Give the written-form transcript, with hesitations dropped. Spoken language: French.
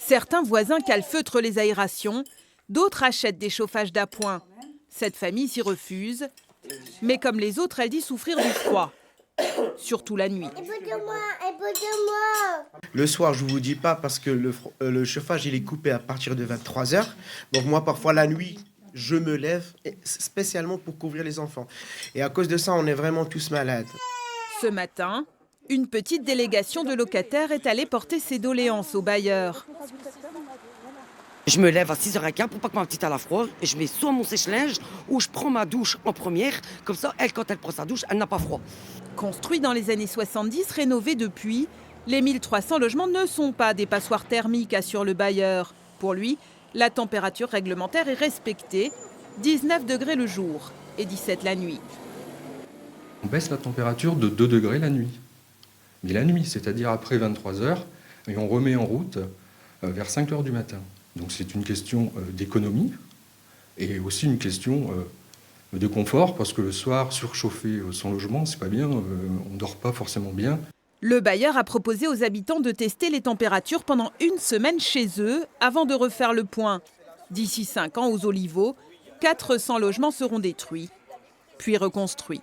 Certains voisins calfeutrent les aérations, d'autres achètent des chauffages d'appoint. Cette famille s'y refuse, mais comme les autres, elle dit souffrir du froid, surtout la nuit. Le soir, je ne vous dis pas parce que le chauffage il est coupé à partir de 23 heures. Donc moi, parfois la nuit, je me lève spécialement pour couvrir les enfants. Et à cause de ça, on est vraiment tous malades. Ce matin, une petite délégation de locataires est allée porter ses doléances au bailleur. Je me lève à 6h15 pour pas que ma petite ait la froid. Je mets soit mon sèche-linge ou je prends ma douche en première. Comme ça, elle, quand elle prend sa douche, elle n'a pas froid. Construit dans les années 70, rénové depuis, les 1300 logements ne sont pas des passoires thermiques, assure le bailleur. Pour lui, la température réglementaire est respectée, 19 degrés le jour et 17 la nuit. On baisse la température de 2 degrés la nuit. Mais la nuit, c'est-à-dire après 23 heures, et on remet en route vers 5 heures du matin. Donc c'est une question d'économie et aussi une question de confort, parce que le soir, surchauffer son logement, c'est pas bien, on ne dort pas forcément bien. Le bailleur a proposé aux habitants de tester les températures pendant une semaine chez eux avant de refaire le point. D'ici 5 ans, aux Oliveaux, 400 logements seront détruits, puis reconstruits.